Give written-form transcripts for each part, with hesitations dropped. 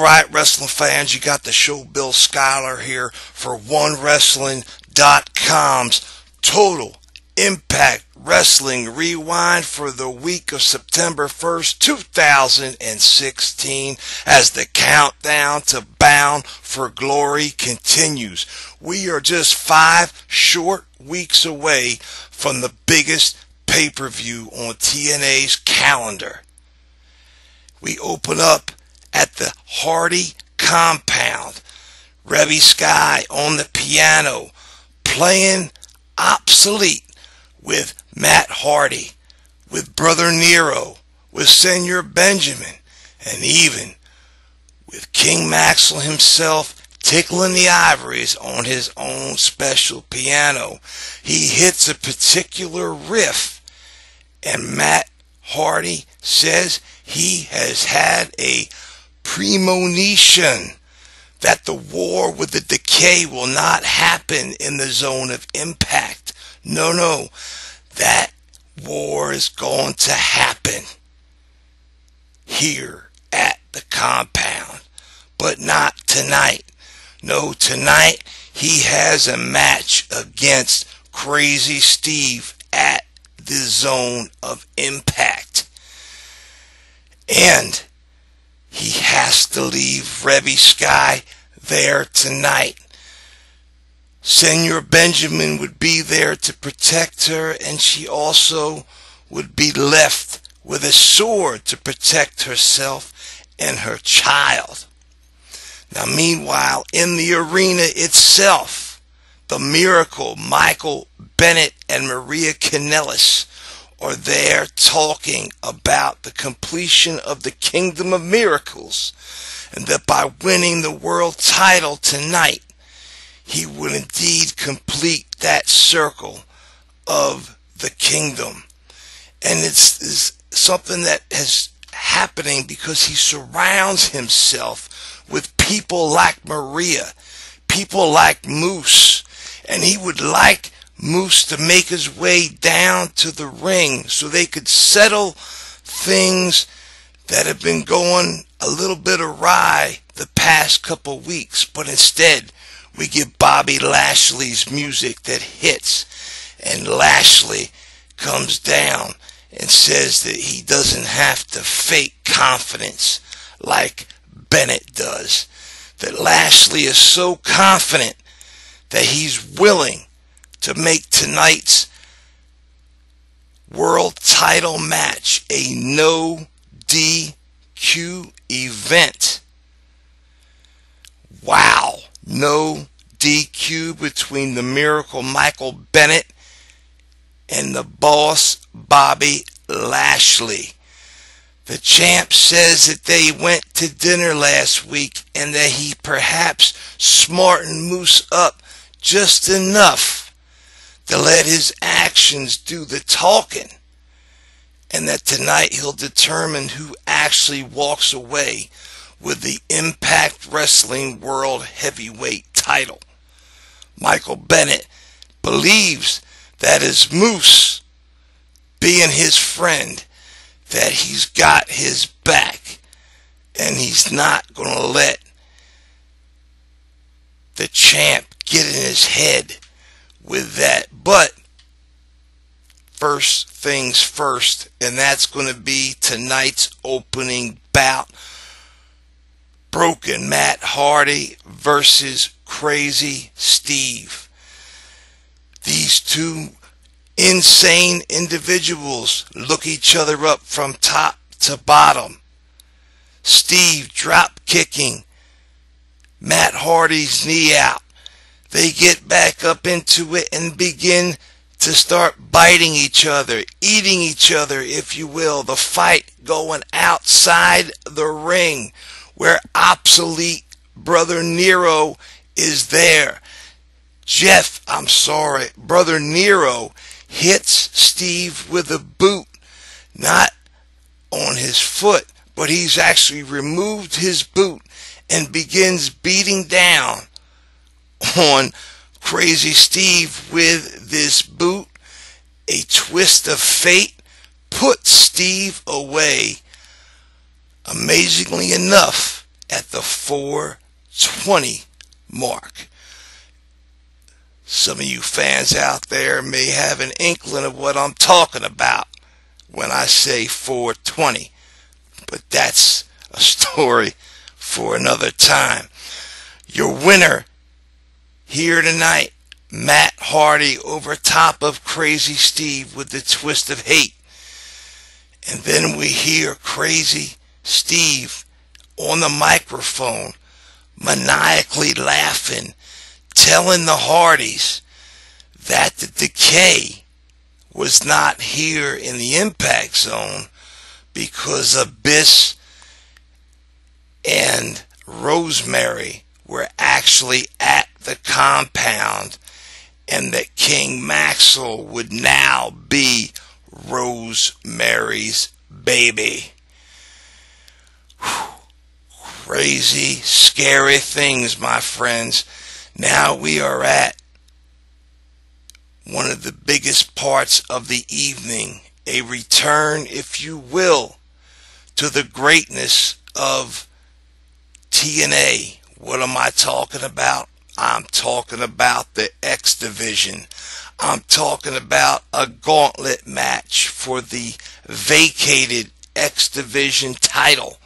Alright, wrestling fans, you got the show Bill Schuyler here for OneWrestling.com's Total Impact Wrestling Rewind for the week of September 1st, 2016, as the countdown to Bound for Glory continues. We are just 5 short weeks away from the biggest pay-per-view on TNA's calendar. We open up at the Hardy compound. Reby Sky on the piano, playing Obsolete with Matt Hardy, with Brother Nero, with Senor Benjamin, and even with King Maxwell himself tickling the ivories on his own special piano. He hits a particular riff, and Matt Hardy says he has had a premonition that the war with the Decay will not happen in the zone of impact. No, that war is going to happen here at the compound, but not tonight. No, tonight he has a match against Crazy Steve at the zone of impact, and he has to leave Reby Sky there tonight. Senor Benjamin would be there to protect her, and she also would be left with a sword to protect herself and her child. Now, meanwhile, in the arena itself, the Miracle, Michael Bennett and Maria Kanellis, are there talking about the completion of the Kingdom of Miracles, and that by winning the world title tonight, he will indeed complete that circle of the kingdom. And it's something that is happening because he surrounds himself with people like Maria, people like Moose, and he would like Moose to make his way down to the ring so they could settle things that have been going a little bit awry the past couple weeks. But instead, we get Bobby Lashley's music that hits, and Lashley comes down and says that he doesn't have to fake confidence like Bennett does. That Lashley is so confident that he's willing to make tonight's world title match a no DQ event. Wow. No DQ between the Miracle Michael Bennett and the boss Bobby Lashley. The champ says that they went to dinner last week and that he perhaps smartened Moose up just enough to let his actions do the talking, and that tonight he'll determine who actually walks away with the Impact Wrestling World Heavyweight title. Michael Bennett believes that as Moose, being his friend, that he's got his back, and he's not going to let the champ get in his head with that. But first things first, and that's going to be tonight's opening bout. Broken Matt Hardy versus Crazy Steve. These two insane individuals look each other up from top to bottom. Steve drop kicking Matt Hardy's knee out. They get back up into it and begin to start biting each other, eating each other, if you will. The fight going outside the ring, where Obsolete Brother Nero is there. Brother Nero hits Steve with a boot, not on his foot, but he's actually removed his boot and begins beating down on Crazy Steve with this boot. A twist of fate puts Steve away, amazingly enough, at the 420 mark. Some of you fans out there may have an inkling of what I'm talking about when I say 420, but that's a story for another time. Your winner here tonight, Matt Hardy over top of Crazy Steve with the twist of hate. And then we hear Crazy Steve on the microphone maniacally laughing, telling the Hardys that the decay was not here in the Impact Zone because Abyss and Rosemary were actually at the compound, and that King Maxwell would now be Rosemary's baby. Whew. Crazy, scary things, my friends. Now we are at one of the biggest parts of the evening, a return, if you will, to the greatness of TNA. What am I talking about? I'm talking about the X Division. I'm talking about a gauntlet match for the vacated X Division title.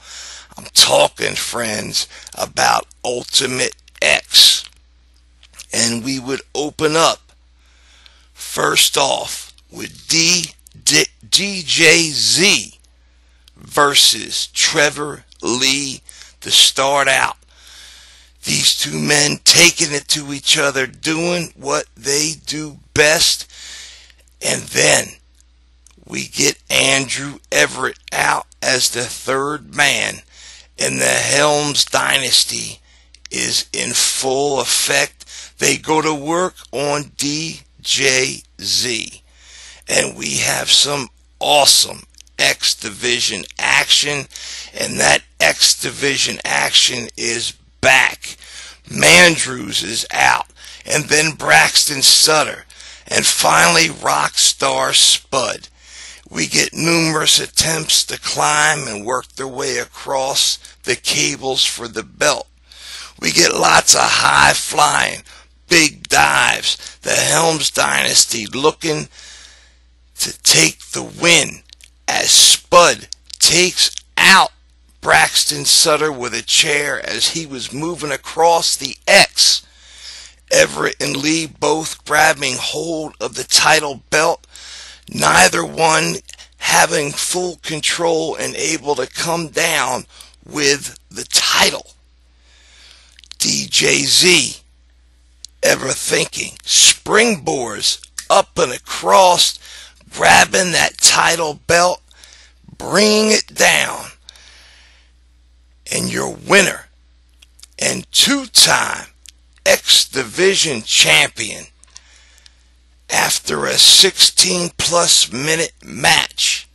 I'm talking, friends, about Ultimate X. And we would open up first off with DJZ versus Trevor Lee to start out. These two men taking it to each other, doing what they do best. And then we get Andrew Everett out as the third man, and the Helms Dynasty is in full effect. They go to work on DJZ, and we have some awesome X Division action, and that X Division action is back. Mandrews is out, and then Braxton Sutter, and finally Rockstar Spud. We get numerous attempts to climb and work their way across the cables for the belt. We get lots of high flying, big dives. The Helms Dynasty looking to take the win as Spud takes out Braxton Sutter with a chair as he was moving across the X. Everett and Lee both grabbing hold of the title belt, neither one having full control and able to come down with the title. DJZ, ever thinking, springboards up and across, grabbing that title belt, bringing it down. And your winner and two-time X Division champion, after a 16-plus minute match,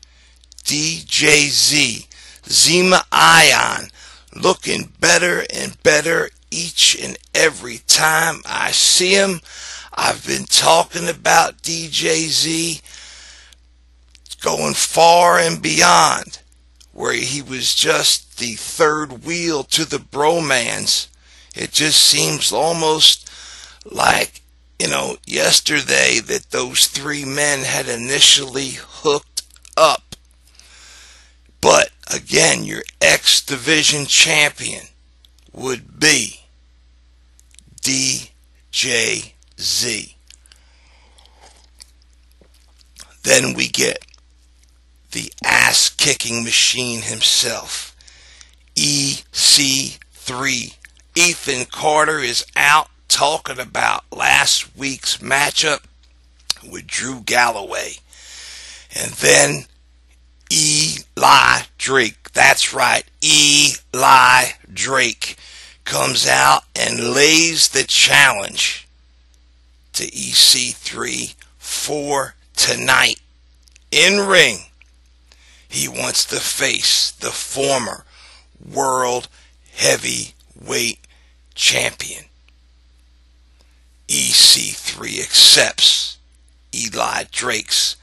DJZ, Zema Ion, looking better and better each and every time I see him. I've been talking about DJZ going far and beyond, where he was just the third wheel to the bromance. It just seems almost like, yesterday that those three men had initially hooked up. But again, your X Division champion would be DJZ. Then we get the ass-kicking machine himself, EC3. Ethan Carter is out talking about last week's matchup with Drew Galloway. And then Eli Drake, that's right, Eli Drake comes out and lays the challenge to EC3 for tonight. In ring, he wants to face the former World Heavyweight Champion. EC3 accepts Eli Drake's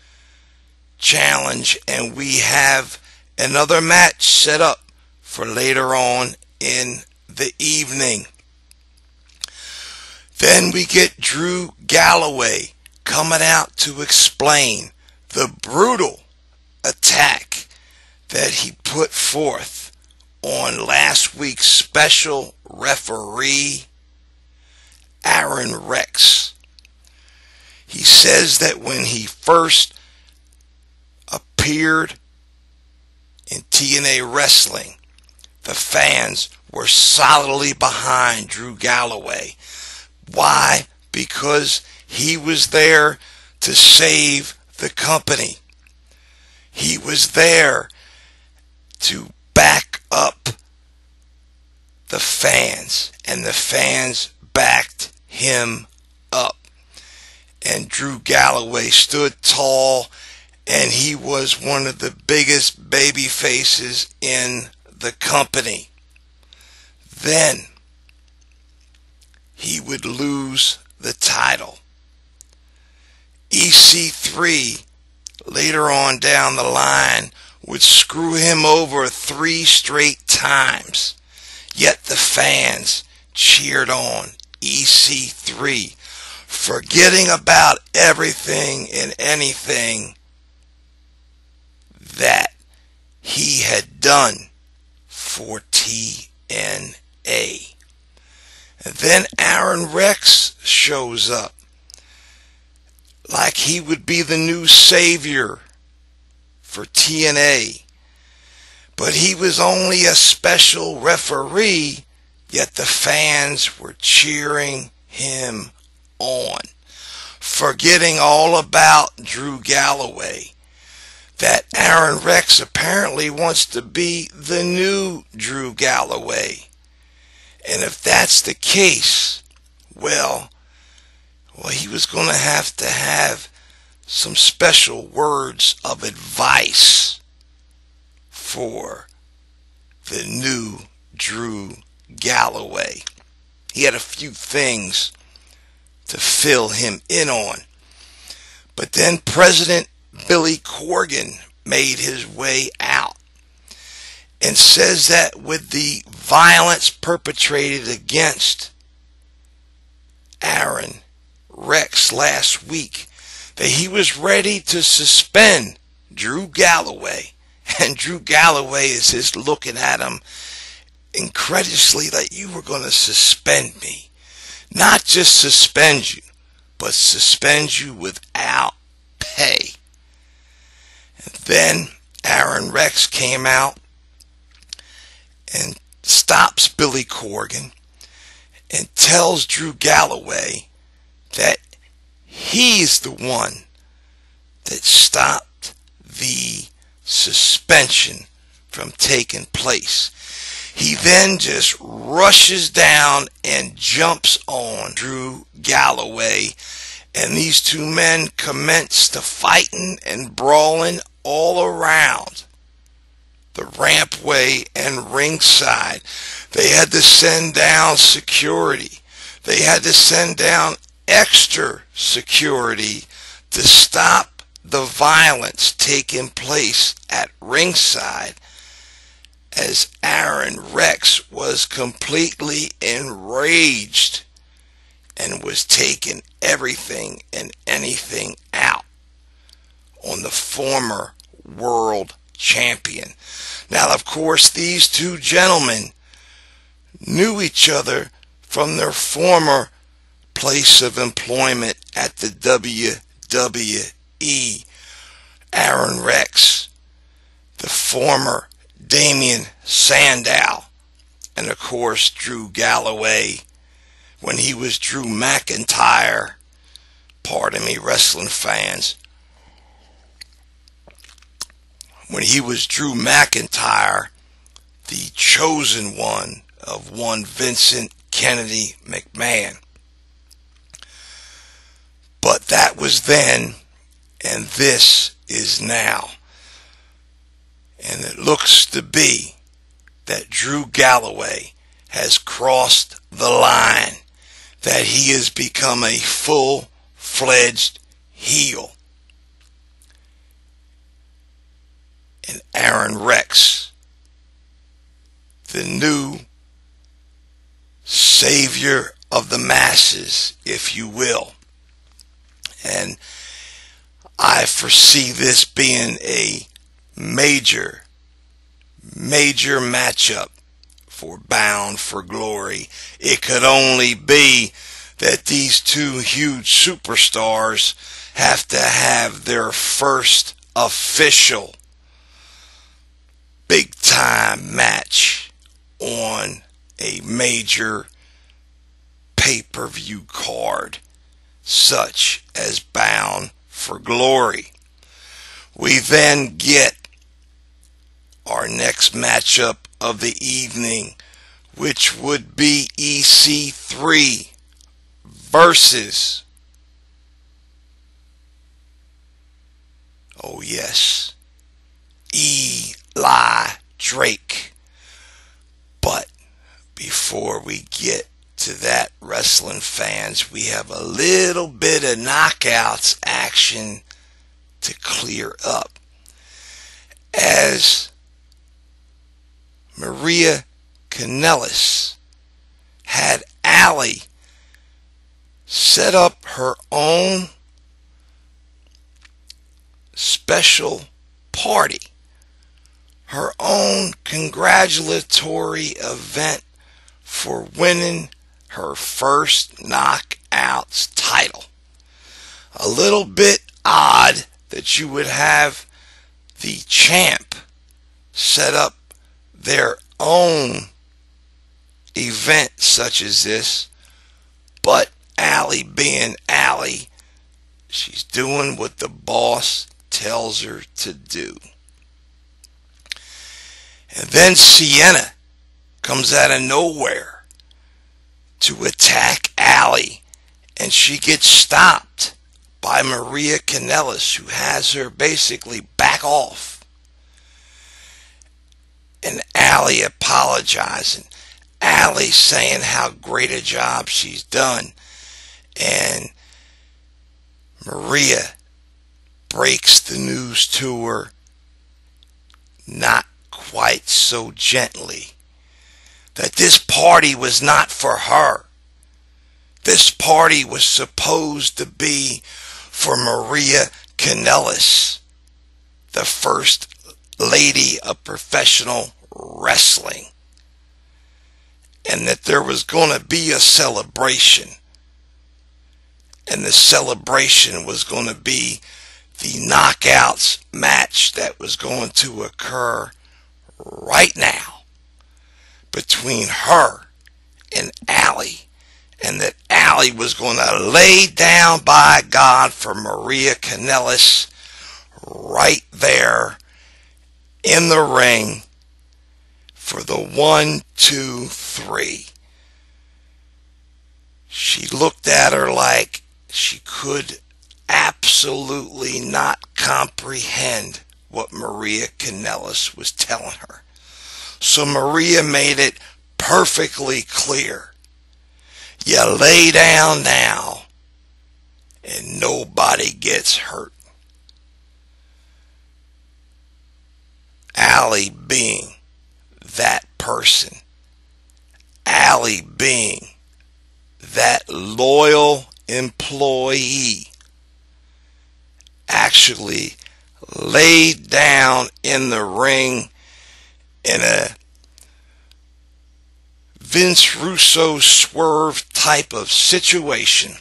challenge, and we have another match set up for later on in the evening. Then we get Drew Galloway coming out to explain the brutal attack that he put forth on last week's special referee, Aaron Rex. He says that when he first appeared in TNA Wrestling, the fans were solidly behind Drew Galloway. Why? Because he was there to save the company. He was there to back up the fans, and the fans backed him up. And Drew Galloway stood tall, and he was one of the biggest baby faces in the company. Then he would lose the title. EC3 later on down the line would screw him over 3 straight times. Yet the fans cheered on EC3, forgetting about everything and anything that he had done for TNA. And then Aaron Rex shows up like he would be the new savior for TNA. But he was only a special referee, yet the fans were cheering him on, forgetting all about Drew Galloway. That Aaron Rex apparently wants to be the new Drew Galloway. And if that's the case, well, he was going to have some special words of advice for the new Drew Galloway. He had a few things to fill him in on. But then President Billy Corgan made his way out and says that with the violence perpetrated against Aaron Rex last week, that he was ready to suspend Drew Galloway. And Drew Galloway is just looking at him incredulously, like, you were going to suspend me. Not just suspend you, but suspend you without pay. And then Aaron Rex came out and stops Billy Corgan and tells Drew Galloway that he's the one that stopped the suspension from taking place. He then just rushes down and jumps on Drew Galloway, and these two men commence to fighting and brawling all around the rampway and ringside. They had to send down security. They had to send down extra security to stop the violence taking place at ringside, as Aaron Rex was completely enraged and was taking everything and anything out on the former world champion. Now, of course, these two gentlemen knew each other from their former place of employment at the WWE. Aaron Rex, the former Damien Sandow, and of course Drew Galloway when he was Drew McIntyre. Pardon me, wrestling fans. When he was Drew McIntyre, the chosen one of one Vincent Kennedy McMahon. But that was then, and this is now. And it looks to be that Drew Galloway has crossed the line, that he has become a full-fledged heel. And Aaron Rex, the new savior of the masses, if you will. And I foresee this being a major matchup for Bound for Glory. It could only be that these two huge superstars have to have their first official big time match on a major pay-per-view card such as Bound for Glory. We then get our next matchup of the evening, which would be EC3 versus, oh yes, Eli Drake. But before we get to that, wrestling fans, we have a little bit of knockouts action to clear up, as Maria Kanellis had Allie set up her own special party, her own congratulatory event for winning her first Knockouts title. A little bit odd that you would have the champ set up their own event such as this, but Allie being Allie, she's doing what the boss tells her to do. And then Sienna comes out of nowhere to attack Allie, and she gets stopped by Maria Kanellis, who has her basically back off. And Allie apologizing, Allie saying how great a job she's done, and Maria breaks the news to her, not quite so gently, that this party was not for her. This party was supposed to be for Maria Kanellis, the first lady of professional wrestling, and that there was going to be a celebration, and the celebration was going to be the Knockouts match that was going to occur right now between her and Allie, and that Allie was going to lay down by God for Maria Kanellis right there in the ring for the 1, 2, 3. She looked at her like she could absolutely not comprehend what Maria Kanellis was telling her. So Maria made it perfectly clear. You lay down now and nobody gets hurt. Allie being that person, Allie being that loyal employee, actually laid down in the ring in a Vince Russo swerve type of situation.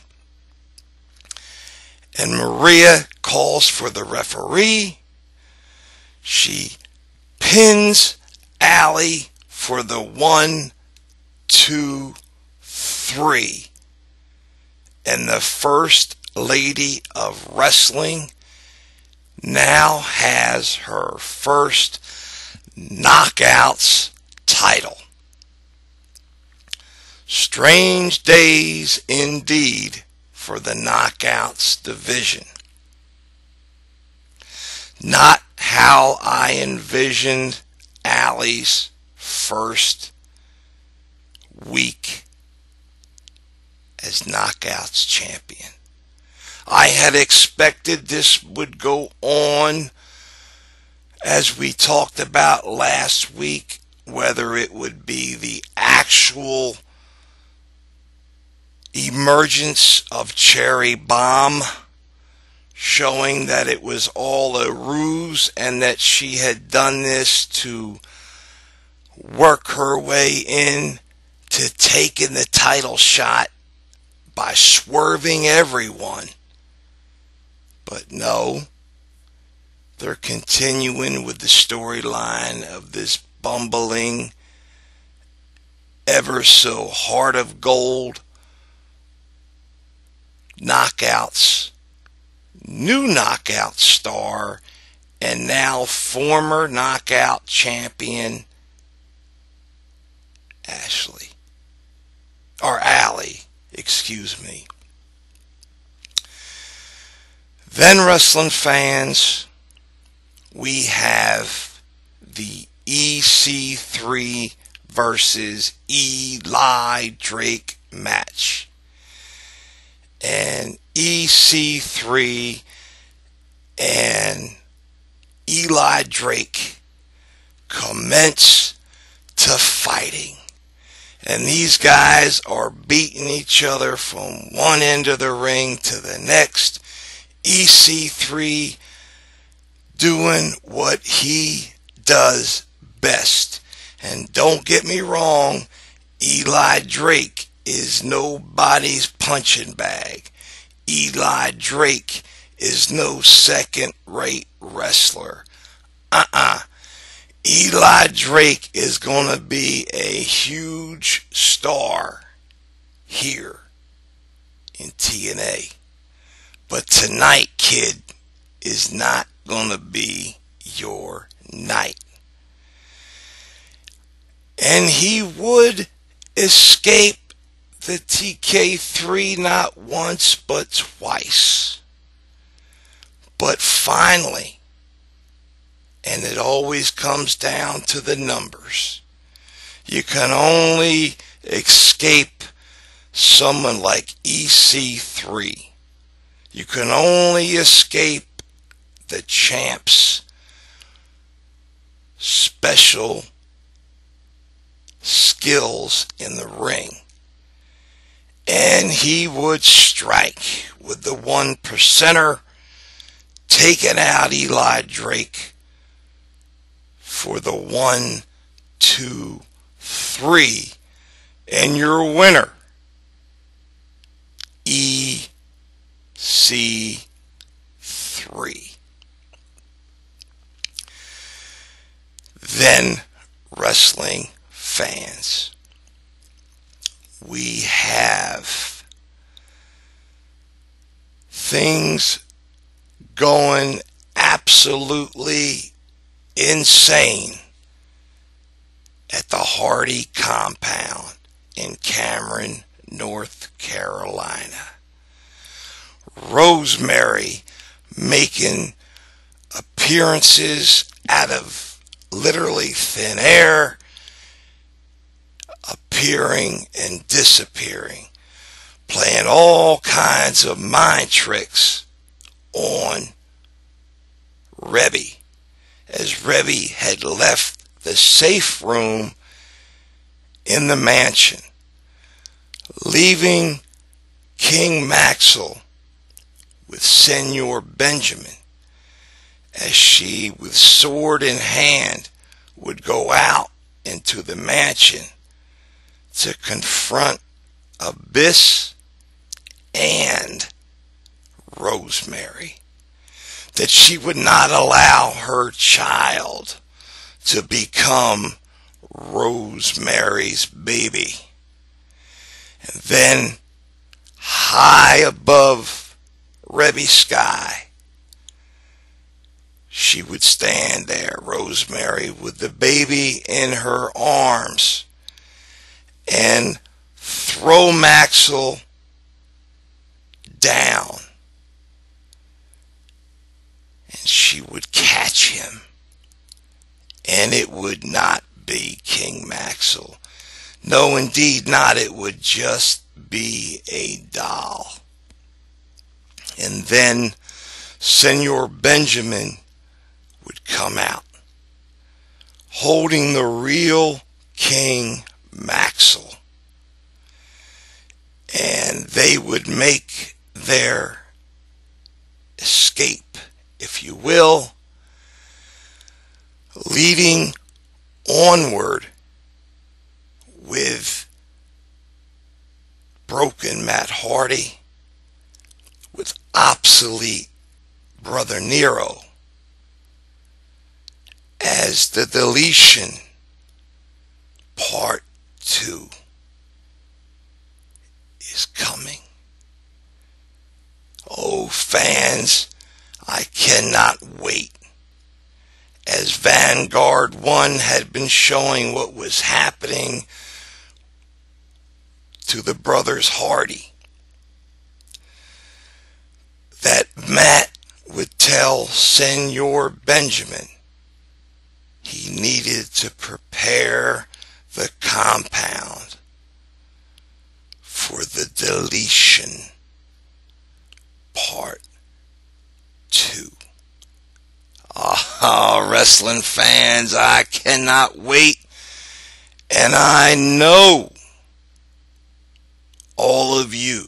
And Maria calls for the referee. She pins Allie for the 1, 2, 3. And the first lady of wrestling now has her first Knockouts title. Strange days indeed for the Knockouts division. Not how I envisioned Allie's first week as Knockouts champion. I had expected this would go on as we talked about last week, whether it would be the actual emergence of Cherry Bomb, showing that it was all a ruse and that she had done this to work her way in to taking the title shot by swerving everyone. But no, they're continuing with the storyline of this bumbling, ever so heart of gold knockouts, new knockout star, and now former knockout champion Allie, excuse me. Then, wrestling fans, we have the EC3 versus Eli Drake match. And EC3 and Eli Drake commence to fighting. And these guys are beating each other from one end of the ring to the next. EC3 doing what he does best. And don't get me wrong, Eli Drake is nobody's punching bag. Eli Drake is no second-rate wrestler. Eli Drake is going to be a huge star here in TNA. But tonight, kid, is not going to be your night. And he would escape the TK3 not once but twice. But finally, and it always comes down to the numbers, you can only escape someone like EC3. You can only escape the champ's special skills in the ring. And he would strike with the 1%er, taking out Eli Drake for the 1, 2, 3. And your winner, EC3. Then, wrestling fans, we have things going absolutely insane at the Hardy compound in Cameron, North Carolina. Rosemary making appearances out of literally thin air, appearing and disappearing, playing all kinds of mind tricks on Rebby, as Rebby had left the safe room in the mansion, leaving King Maxwell with Senor Benjamin, as she, with sword in hand, would go out into the mansion to confront Abyss and Rosemary, that she would not allow her child to become Rosemary's baby. And then, high above Rebby Sky, she would stand there, Rosemary, with the baby in her arms, and throw Maxwell down. And she would catch him. And it would not be King Maxwell. No, indeed not. It would just be a doll. And then Senor Benjamin would come out, holding the real King Maxwell. and they would make their escape, if you will, leading onward with broken Matt Hardy, with obsolete Brother Nero, as the deletion part 2 is coming. Oh, fans, I cannot wait. As Vanguard 1 had been showing what was happening to the brothers Hardy, that Matt would tell Senor Benjamin he needed to prepare the compound for the deletion part 2. Wrestling fans, I cannot wait, and I know all of you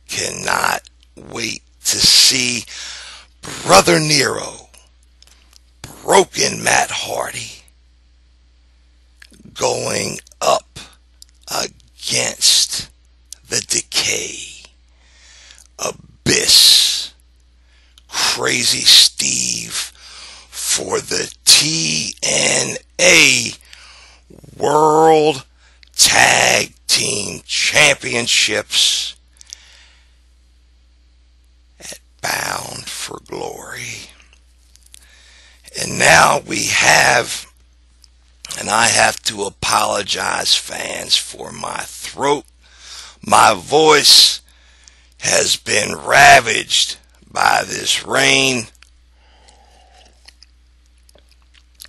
cannot wait to see Brother Nero, broken Matt Hardy, going up against the Decay, Abyss, Crazy Steve for the TNA World Tag Team Championships at Bound for Glory. And now we have, and I have to apologize, fans, for my throat. My voice has been ravaged by this rain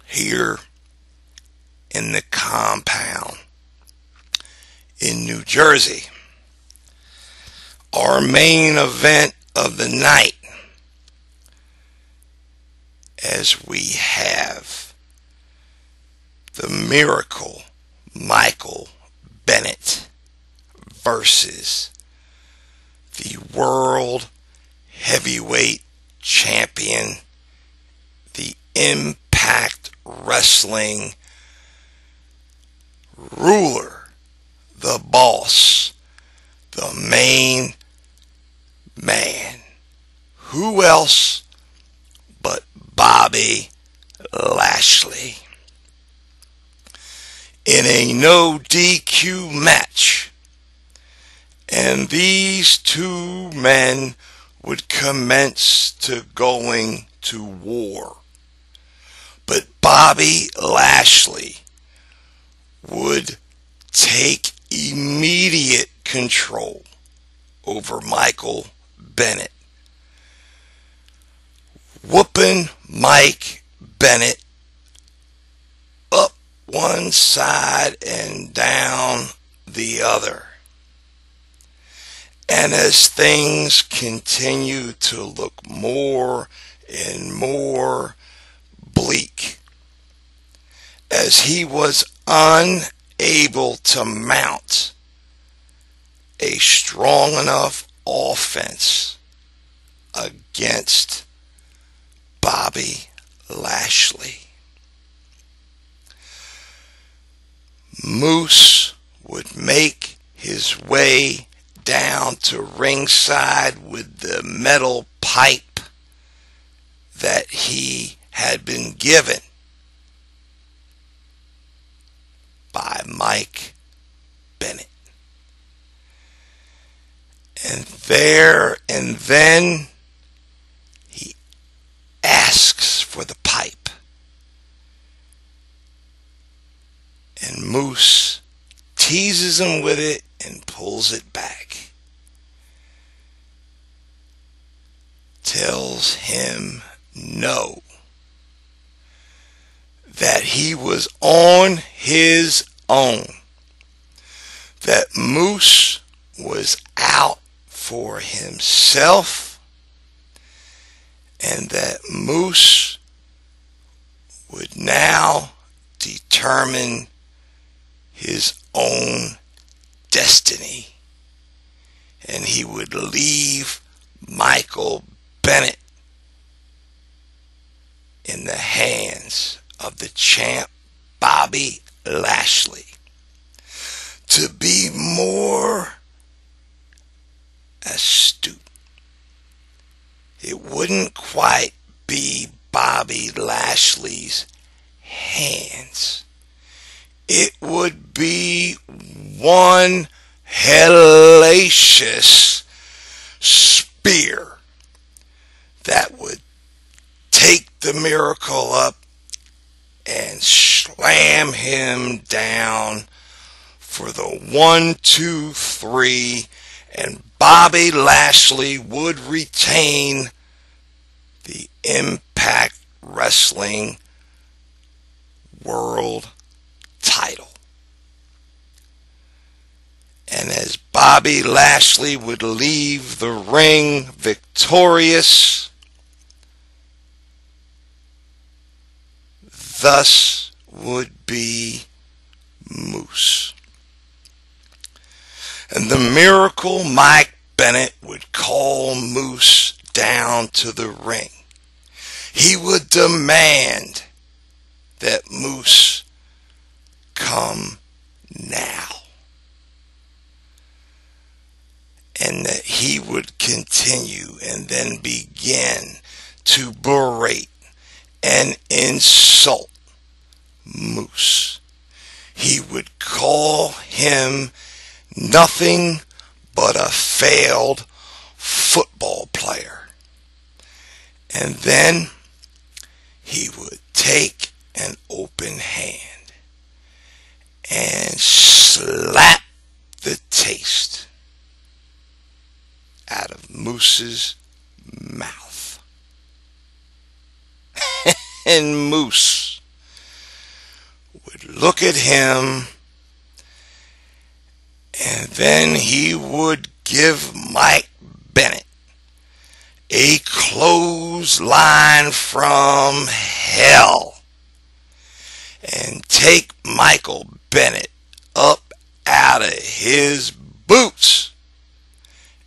here in the compound in New Jersey. Our main event of the night, as we have the Miracle Michael Bennett versus the World Heavyweight Champion, the Impact Wrestling ruler, the boss, the main man. Who else but Bobby Lashley, in a no DQ match. And these two men would commence to going to war. But Bobby Lashley would take immediate control over Michael Bennett, whooping Mike Bennett up one side and down the other. And as things continue to look more and more bleak, as he was unable to mount a strong enough offense against Bobby Lashley, Moose would make his way down to ringside with the metal pipe that he had been given by Mike Bennett. And there and then he asks for the pipe. And Moose teases him with it and pulls it back. Tells him no. That he was on his own. That Moose was out for himself. And that Moose would now determine his own destiny and he would leave Michael Bennett in the hands of the champ Bobby Lashley. To be more astute, it wouldn't quite be Bobby Lashley's hands. It would be one hellacious spear that would take the Miracle up and slam him down for the 1, 2, 3, and Bobby Lashley would retain the Impact Wrestling World title. And as Bobby Lashley would leave the ring victorious, thus would be Moose. And the Miracle Mike Bennett would call Moose down to the ring. He would demand that Moose come now. And that he would continue and then begin to berate and insult Moose. He would call him nothing but a failed football player. And then he would take an open hand and slap the taste out of Moose's mouth. And Moose would look at him, and then he would give Mike Bennett a clothesline from hell and take Michael Bennett up out of his boots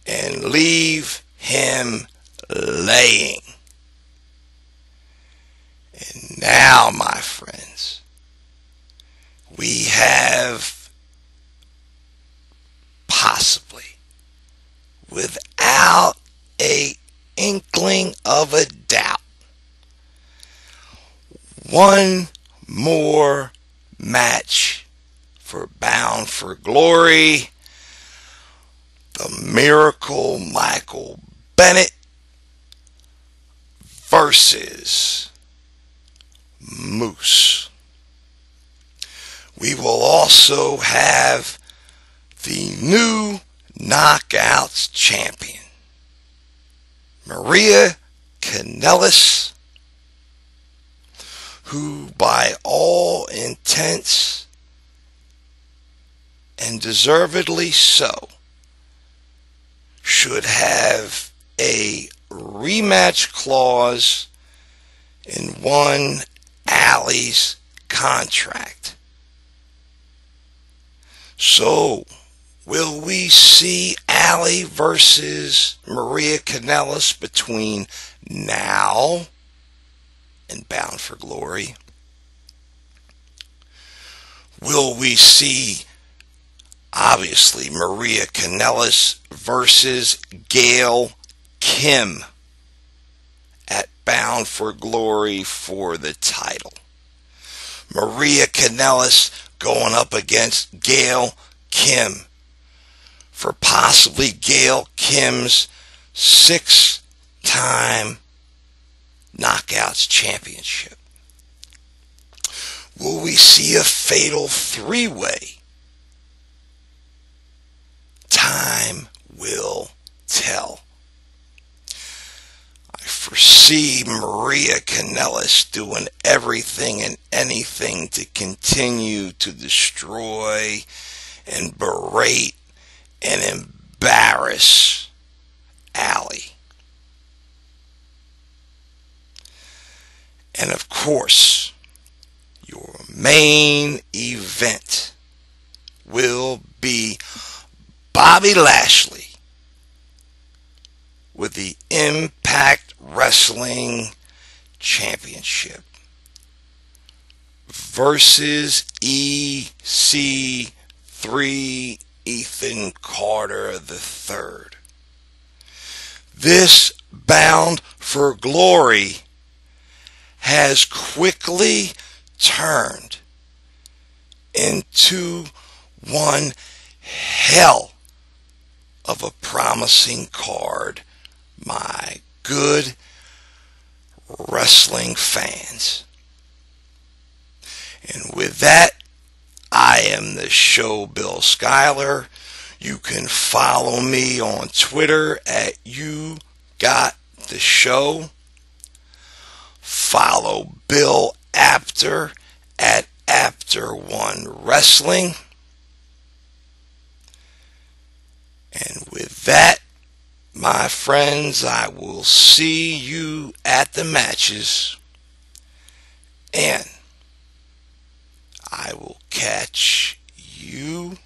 and leave him laying. And now, my friends, we have possibly, without a inkling of a doubt, one more match for Bound for Glory. The Miracle Michael Bennett versus Moose. We will also have the new Knockouts champion, Maria Kanellis, who by all intents, and deservedly so, should have a rematch clause in one Allie's contract. So, will we see Allie versus Maria Kanellis between now and Bound for Glory? Will we see, obviously, Maria Kanellis versus Gail Kim at Bound for Glory for the title? Maria Kanellis going up against Gail Kim for possibly Gail Kim's 6-time Knockouts championship. Will we see a fatal 3-way? Time will tell. I foresee Maria Kanellis doing everything and anything to continue to destroy and berate and embarrass Allie. And of course, your main event will be Bobby Lashley with the Impact Wrestling Championship versus EC3 Ethan Carter III. This Bound for Glory has quickly turned into one hell of a promising card, my good wrestling fans. And with that, I am the show Bill Schuyler. You can follow me on Twitter at YouGotTheShow. Follow Bill Apter at Apter1Wrestling. And with that, my friends, I will see you at the matches, and I will catch you.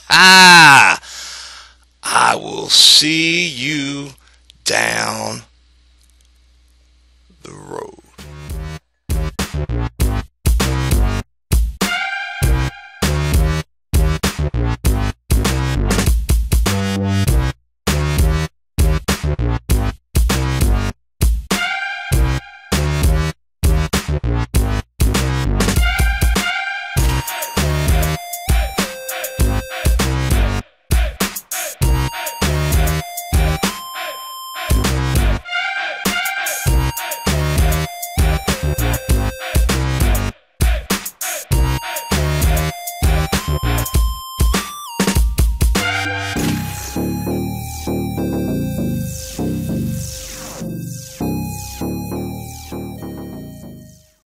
I will see you down